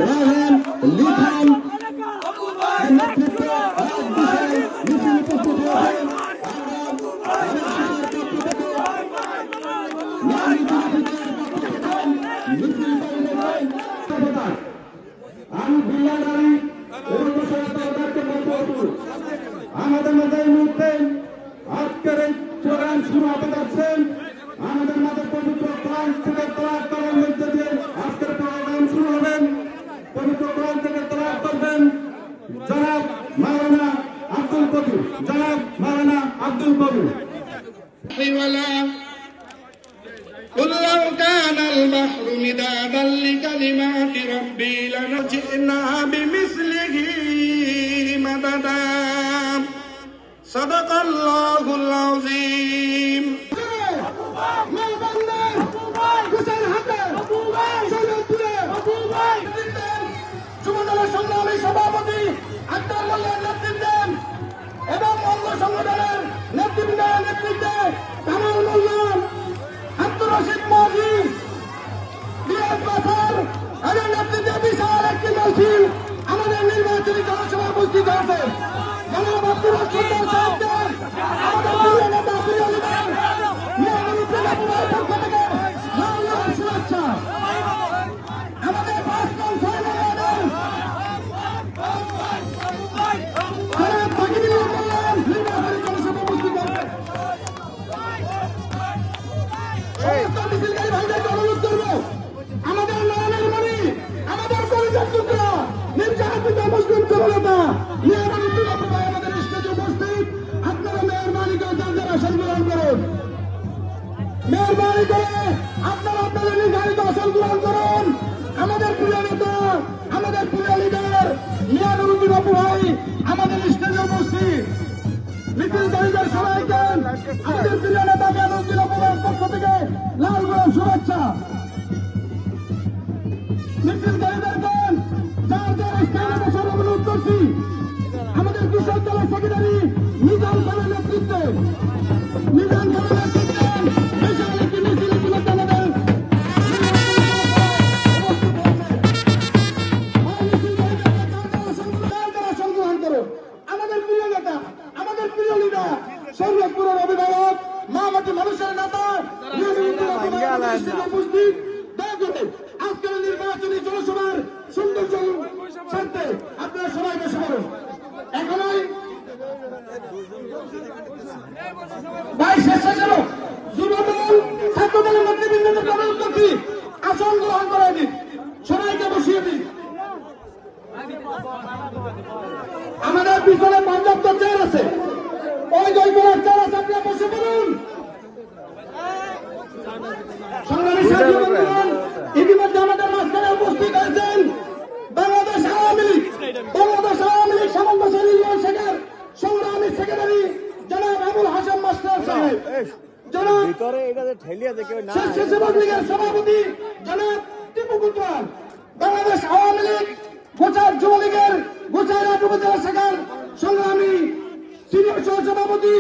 রায়হান লিখন নেতৃত্বে এক বিশাল মিছিল উপস্থিত হয়েছেন। আমি বিল্লাহী আমাদের মধ্যে এই মুহূর্তে আজকের এই প্রোগ্রাম শুরু হতে যাচ্ছেন। আমাদের মাঝে পবিত্র কোরআন থেকে তেলাওয়াত করার মধ্য দিয়ে আজকের প্রোগ্রাম শুরু হবেন। পবিত্র কোরআন থেকে তেলাওয়াত করবেন জনাব মাওলানা আব্দুল কবির। জনাব মাওলানা আব্দুল কবির। قل لو كان البحر مدادا لكلمات ربي لجئنا بمثله مددا صدق الله العظيم সংগ্রামী সভাপতি আক্তার মোল্লার নেতৃত্বে এবং অঙ্গ সংগঠনের নেতৃবৃন্দের নেতৃত্বে কামাল মোল্লা আব্দুর রশিদ মজিদ দিয়াজ বাসার এদের নেতৃত্বে বিশাল একটি মিছিল আমাদের নির্বাচনী জনসভা উপস্থিত হয়েছে। জনাব আব্দুর রশিদ সাহেবকে আমাদের প্রিয় নেতা প্রিয় লিডার মিয়ানুর প্রিয় পক্ষ থেকে লাল শুভেচ্ছা। আমাদের প্রাক্তন সহযোগীদের জনাব তাকিবুল্লাহ মোল্লা নির্বাচনী জনসভা উপস্থিত হয়েছে। সমস্ত মিছিলকারী ভাইদেরকে অনুরোধ করবো, আমাদের নয়নের মণি, আমাদের পরিচয় টুকরা নির্যাতিত মুসলিম জনতা আমাদের স্টেজে উপস্থিত। আপনারা মেহরবানি করে যাদের আসন গ্রহণ করুন, মেহরবানি করে আপনারা আপনাদের নির্ধারিত আসন গ্রহণ করুন। আমাদের প্রিয় নেতা, আমাদের প্রিয় লিডার মিয়ানুরুদ্দিন বাবু ভাই আমাদের স্টেজে উপস্থিত। মিছিলকারীদের সবাইকে আমাদের প্রিয় নেতা মিয়ানুরুদ্দিন বাবু ভাইয়ের পক্ষ থেকে লাল গোলাপ শুভেচ্ছা। মিছিলকারীদেরকে যার যার স্থানে বসার অনুরোধ করছি। আমাদের কৃষক দলের সেক্রেটারি নিজাম খানের নেতৃত্বে বিশাল একটি মিছিল ইতিমধ্যে আমাদের সংগ্রহণ করো। আমাদের প্রিয় নেতা, আমাদের প্রিয় লিডার শরীয়তপুরের অভিভাবক মামাটি মানুষের নেতা উপস্থিত। দয়া করে আজকের নির্বাচনী জনসভার সুন্দর স্বার্থে আপনারা সবাই বসে পড়ুন। এখনই ভাই শেষ হলো যুবদল ছাত্রদলের নেতৃবৃন্দদের অনুরোধ করছি আসন গ্রহণ করাই দিন, সবাইকে বসিয়ে দিন। আমাদের পিছনে পর্যাপ্ত চেয়ার আছে, ওই দলগুলোর চেয়ার আছে, আপনারা বসে পড়ুন। সংগ্রামী সাথী বন্ধুগণ, ইতিমধ্যে আমাদের মাঝখানে উপস্থিত হয়েছেন বাংলাদেশ আওয়ামী লীগ সামঞ্জস্য নির্মাণ শাখার সংগ্রামী সেক্রেটারি জনাব আবুল হাসান মাস্টার সাহেব, জনাব স্বেচ্ছাসেবক লীগের সভাপতি জনাব টিপু কুতওয়াল, বাংলাদেশ আওয়ামী লীগ গোচার যুবলীগের গোচাইরহাট উপজেলা শাখার সংগ্রামী সিনিয়র সহ সভাপতি